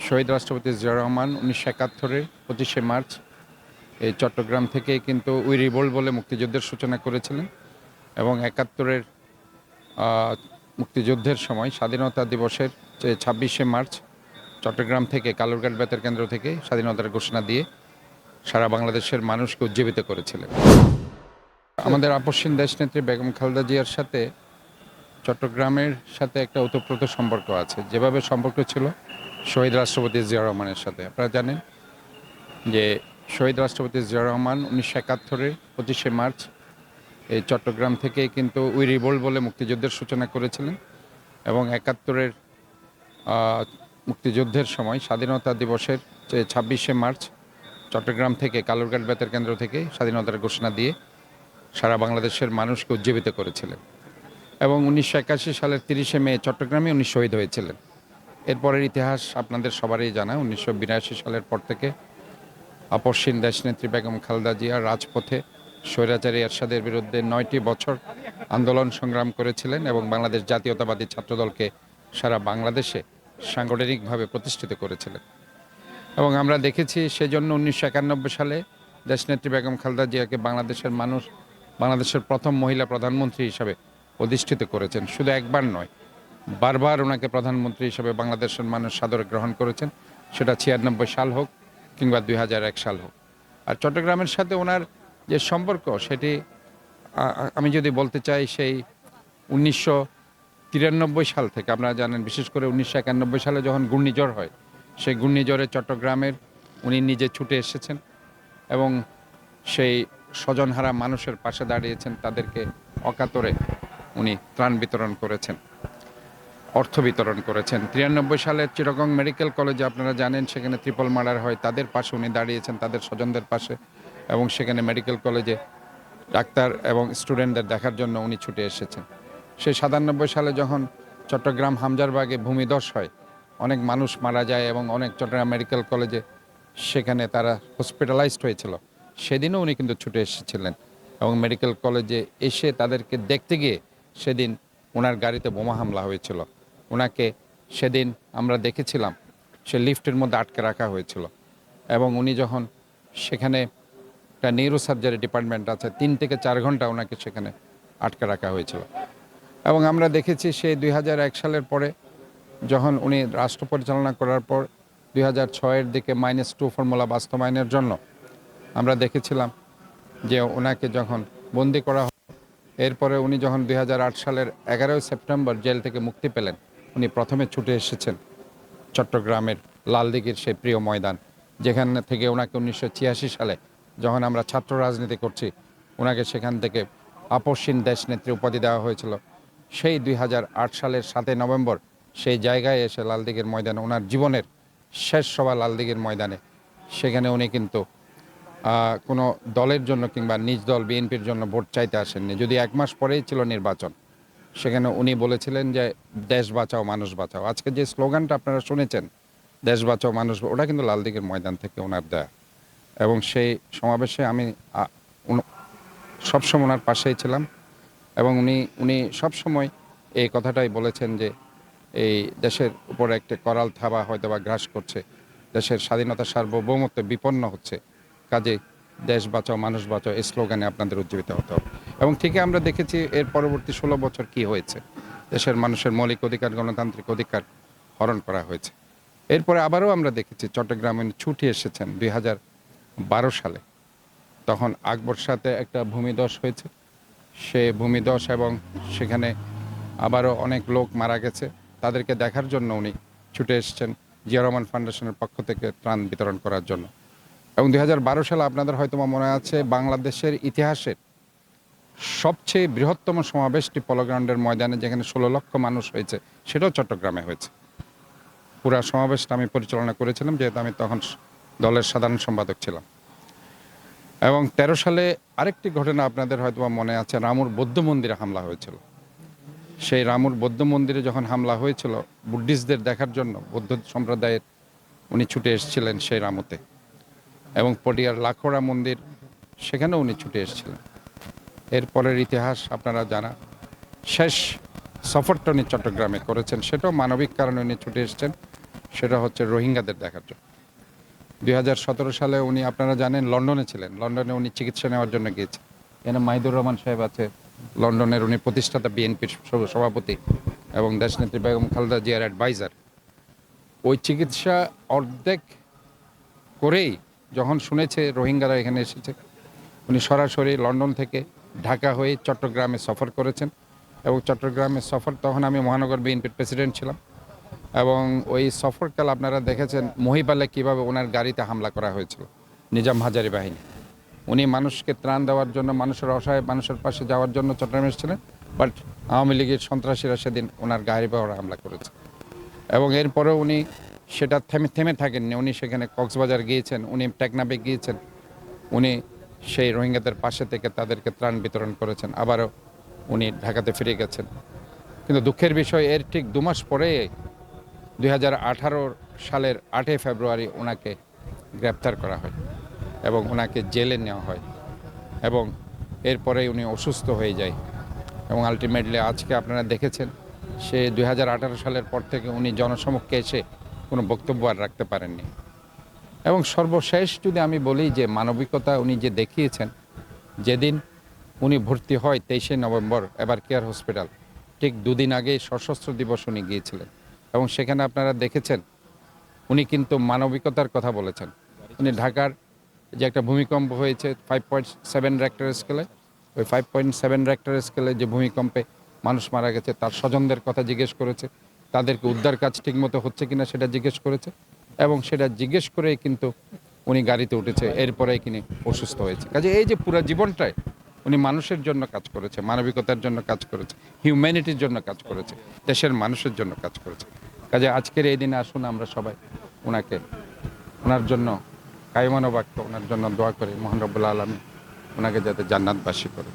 শহীদ রাষ্ট্রপতি জিয়াউর রহমান 1971-এর 25শে মার্চ এই চট্টগ্রাম থেকে কিন্তু উই রিভোল্ট বলে মুক্তিযুদ্ধের সূচনা করেছিলেন এবং 71-এর মুক্তিযুদ্ধের সময় স্বাধীনতা দিবসের 26শে মার্চ চট্টগ্রাম থেকে কালুরঘাট বেতার কেন্দ্র থেকে স্বাধীনতার ঘোষণা দিয়ে সারা বাংলাদেশের মানুষকে উজ্জীবিত করেছিলেন। আমাদের আপসহীন দেশনেত্রী বেগম খালেদা জিয়ার সাথে চট্টগ্রামের সাথে একটা ওতপ্রোত সম্পর্ক আছে, যেভাবে সম্পর্ক ছিল শহীদ রাষ্ট্রপতি জিয়াউর রহমানের সাথে। আপনারা জানেন যে শহীদ রাষ্ট্রপতি জিয়াউর রহমান 1971-এর 25শে মার্চ এই চট্টগ্রাম থেকে কিন্তু উই রিভোল্ট বলে মুক্তিযুদ্ধের সূচনা করেছিলেন এবং 71-এর মুক্তিযুদ্ধের সময় স্বাধীনতা দিবসের 26শে মার্চ চট্টগ্রাম থেকে কালুরঘাট বেতার কেন্দ্র থেকে স্বাধীনতার ঘোষণা দিয়ে সারা বাংলাদেশের মানুষকে উজ্জীবিত করেছিলেন এবং 1981 সালের 30শে মে চট্টগ্রামে উনি শহীদ হয়েছিলেন। এরপরের ইতিহাস আপনাদের সবারই জানা। 1982 সালের পর থেকে আপসহীন দেশনেত্রী বেগম খালেদা জিয়া রাজপথে স্বৈরাচারী এরশাদের বিরুদ্ধে 9টি বছর আন্দোলন সংগ্রাম করেছিলেন এবং বাংলাদেশ জাতীয়তাবাদী ছাত্রদলকে সারা বাংলাদেশে সাংগঠনিকভাবে প্রতিষ্ঠিত করেছিলেন এবং আমরা দেখেছি সেজন্য 1991 সালে দেশনেত্রী বেগম খালেদা জিয়াকে বাংলাদেশের মানুষ বাংলাদেশের প্রথম মহিলা প্রধানমন্ত্রী হিসাবে অধিষ্ঠিত করেছেন। শুধু একবার নয়, বারবার ওনাকে প্রধানমন্ত্রী হিসেবে বাংলাদেশের মানুষ সাদরে গ্রহণ করেছেন, সেটা 96 সাল হোক কিংবা 2001 সাল হোক। আর চট্টগ্রামের সাথে ওনার যে সম্পর্ক সেটি আমি যদি বলতে চাই সেই 1993 সাল থেকে। আপনারা জানেন বিশেষ করে 1991 সালে যখন ঘূর্ণিঝড় হয়, সেই ঘূর্ণিঝড়ে চট্টগ্রামের উনি নিজে ছুটে এসেছেন এবং সেই স্বজনহারা মানুষের পাশে দাঁড়িয়েছেন, তাদেরকে অকাতরে উনি ত্রাণ বিতরণ করেছেন, অর্থ বিতরণ করেছেন। 93 সালে চিটাগং মেডিকেল কলেজে আপনারা জানেন সেখানে ট্রিপল মার্ডার হয়, তাদের পাশে উনি দাঁড়িয়েছেন, তাদের স্বজনদের পাশে, এবং সেখানে মেডিকেল কলেজে ডাক্তার এবং স্টুডেন্টদের দেখার জন্য উনি ছুটে এসেছেন। সেই 97 সালে যখন চট্টগ্রাম হামজারবাগে ভূমিধস হয়, অনেক মানুষ মারা যায় এবং অনেক চট্টগ্রাম মেডিকেল কলেজে সেখানে তারা হসপিটালাইজড হয়েছিল, সেদিনও উনি কিন্তু ছুটে এসেছিলেন এবং মেডিকেল কলেজে এসে তাদেরকে দেখতে গিয়ে সেদিন ওনার গাড়িতে বোমা হামলা হয়েছিল। ওনাকে সেদিন আমরা দেখেছিলাম সে লিফটের মধ্যে আটকে রাখা হয়েছিল এবং উনি যখন সেখানে একটা নিউরো সার্জারি ডিপার্টমেন্ট আছে, 3 থেকে 4 ঘন্টা ওনাকে সেখানে আটকে রাখা হয়েছিল। এবং আমরা দেখেছি সেই 2001 সালের পরে যখন উনি রাষ্ট্র পরিচালনা করার পর 2006-এর দিকে -2 ফর্মুলা বাস্তবায়নের জন্য আমরা দেখেছিলাম যে ওনাকে যখন বন্দি করা হয়, এরপরে উনি যখন 2008 সালের 11 সেপ্টেম্বর জেল থেকে মুক্তি পেলেন, উনি প্রথমে ছুটে এসেছেন চট্টগ্রামের লালদিঘির সেই প্রিয় ময়দান, যেখান থেকে ওনাকে 1986 সালে যখন আমরা ছাত্র রাজনীতি করছি, ওনাকে সেখান থেকে আপসহীন দেশনেত্রী উপাধি দেওয়া হয়েছিল। সেই 2008 সালের 7 নভেম্বর সেই জায়গায় এসে লালদিঘির ময়দানে ওনার জীবনের শেষ সভা লালদিঘির ময়দানে, সেখানে উনি কিন্তু কোনো দলের জন্য কিংবা নিজ দল বিএনপির জন্য ভোট চাইতে আসেননি। যদি 1 মাস পরেই ছিল নির্বাচন, সেখানে উনি বলেছিলেন যে দেশ বাঁচাও মানুষ বাঁচাও। আজকে যে স্লোগানটা আপনারা শুনেছেন, দেশ বাঁচাও মানুষ, ওটা কিন্তু লালদিঘির ময়দান থেকে ওনার দেয়া। এবং সেই সমাবেশে আমি সবসময় ওনার পাশেই ছিলাম এবং উনি সবসময় এই কথাটাই বলেছেন যে এই দেশের উপর একটা করাল থাবা হয়তো বা গ্রাস করছে, দেশের স্বাধীনতা সার্বভৌমত্ব বিপন্ন হচ্ছে, কাজে দেশ বাঁচাও মানুষ বাঁচাও এই স্লোগানে আপনাদের উজ্জীবিত হতে হবে। এবং ঠিকই আমরা দেখেছি এর পরবর্তী 16 বছর কি হয়েছে, দেশের মানুষের মৌলিক অধিকার, গণতান্ত্রিক অধিকার হরণ করা হয়েছে। এরপরে আবারও আমরা দেখেছি চট্টগ্রামে ছুটে এসেছেন 2012 সালে, তখন আকবর সাথে একটা ভূমিধস হয়েছে, সে ভূমিধস এবং সেখানে আবারও অনেক লোক মারা গেছে, তাদেরকে দেখার জন্য উনি ছুটে এসেছেন জিয়া রহমান ফাউন্ডেশনের পক্ষ থেকে ত্রাণ বিতরণ করার জন্য। এবং 2012 সালে আপনাদের হয়তো মনে আছে, বাংলাদেশের ইতিহাসের সবচেয়ে বৃহত্তম সমাবেশটি পলো গ্রাউন্ডের ময়দানে, যেখানে 16 লক্ষ মানুষ হয়েছে, সেটাও চট্টগ্রামে হয়েছে। পুরা সমাবেশটা আমি পরিচালনা করেছিলাম, যেহেতু আমি তখন দলের সাধারণ সম্পাদক ছিলাম। এবং 13 সালে আরেকটি ঘটনা আপনাদের হয়তো মনে আছে, রামুর বৌদ্ধ মন্দিরে হামলা হয়েছিল। সেই রামুর বৌদ্ধ মন্দিরে যখন হামলা হয়েছিল, বুদ্ধিস্টদের দেখার জন্য বৌদ্ধ সম্প্রদায়ের উনি ছুটে এসেছিলেন সেই রামুতে, এবং পটিয়ার লাখোরা মন্দির, সেখানেও উনি ছুটে এসেছিলেন। এরপরের ইতিহাস আপনারা জানা। শেষ সফরটা উনি চট্টগ্রামে করেছেন, সেটাও মানবিক কারণে উনি ছুটে এসেছেন সেটা হচ্ছে রোহিঙ্গাদের দেখার জন্য। 2017 সালে উনি আপনারা জানেন লন্ডনে ছিলেন, লন্ডনে উনি চিকিৎসা নেওয়ার জন্য গিয়েছেন। এখানে মাহিদুর রহমান সাহেব আছে, লন্ডনের উনি প্রতিষ্ঠাতা বিএনপির সভাপতি এবং দেশনেত্রী বেগম খালেদা জিয়ার অ্যাডভাইজার। ওই চিকিৎসা অর্ধেক করেই যখন শুনেছে রোহিঙ্গারা এখানে এসেছে, উনি সরাসরি লন্ডন থেকে ঢাকা হয়ে চট্টগ্রামে সফর করেছেন। এবং চট্টগ্রামের সফর, তখন আমি মহানগর বিএনপির প্রেসিডেন্ট ছিলাম, এবং ওই সফরকাল আপনারা দেখেছেন মহিপালে কীভাবে ওনার গাড়িতে হামলা করা হয়েছিল নিজাম হাজারি বাহিনী। উনি মানুষকে ত্রাণ দেওয়ার জন্য, মানুষের অসহায় মানুষের পাশে যাওয়ার জন্য চট্টগ্রামে এসেছিলেন, বাট আওয়ামী লীগের সন্ত্রাসীরা সেদিন ওনার গাড়ি পাওয়ার হামলা করেছে। এবং এরপরেও উনি সেটা থেমে থাকেননি, উনি সেখানে কক্সবাজার গিয়েছেন, উনি টেকনাফে গিয়েছেন, উনি সেই রোহিঙ্গাদের পাশে থেকে তাদেরকে ত্রাণ বিতরণ করেছেন। আবারও উনি ঢাকাতে ফিরে গেছেন। কিন্তু দুঃখের বিষয়, এর ঠিক 2 মাস পরে 2018 সালের 8 ফেব্রুয়ারি ওনাকে গ্রেপ্তার করা হয় এবং ওনাকে জেলে নেওয়া হয়, এবং এরপরেই উনি অসুস্থ হয়ে যায়। এবং আলটিমেটলি আজকে আপনারা দেখেছেন সে 2018 সালের পর থেকে উনি জনসমক্ষে এসে কোনো বক্তব্য আর রাখতে পারেননি। এবং সর্বশেষ যদি আমি বলি যে মানবিকতা উনি যে দেখিয়েছেন, যেদিন উনি ভর্তি হয় 23শে নভেম্বর এবার কেয়ার হসপিটাল, ঠিক 2 দিন আগে সশস্ত্র দিবস উনি গিয়েছিলেন, এবং সেখানে আপনারা দেখেছেন উনি কিন্তু মানবিকতার কথা বলেছেন। উনি ঢাকার যে একটা ভূমিকম্প হয়েছে 5.7 রেক্টর স্কেলে, ওই 5.7 রেক্টর স্কেলে যে ভূমিকম্পে মানুষ মারা গেছে তার স্বজনদের কথা জিজ্ঞেস করেছে, তাদেরকে উদ্ধার কাজ ঠিকমতো হচ্ছে কিনা সেটা জিজ্ঞেস করেছে, এবং সেটা জিজ্ঞেস করেই কিন্তু উনি গাড়িতে উঠেছে, এরপরেই তিনি অসুস্থ হয়েছে। কাজে এই যে পুরো জীবনটাই উনি মানুষের জন্য কাজ করেছে, মানবিকতার জন্য কাজ করেছে, হিউম্যানিটির জন্য কাজ করেছে, দেশের মানুষের জন্য কাজ করেছে। কাজে আজকের এই দিনে আসুন আমরা সবাই ওনাকে, ওনার জন্য কায়মানো বাক্য, ওনার জন্য দোয়া করি, মহান রব্বুল আলামিন ওনাকে যাতে জান্নাতবাসী করে।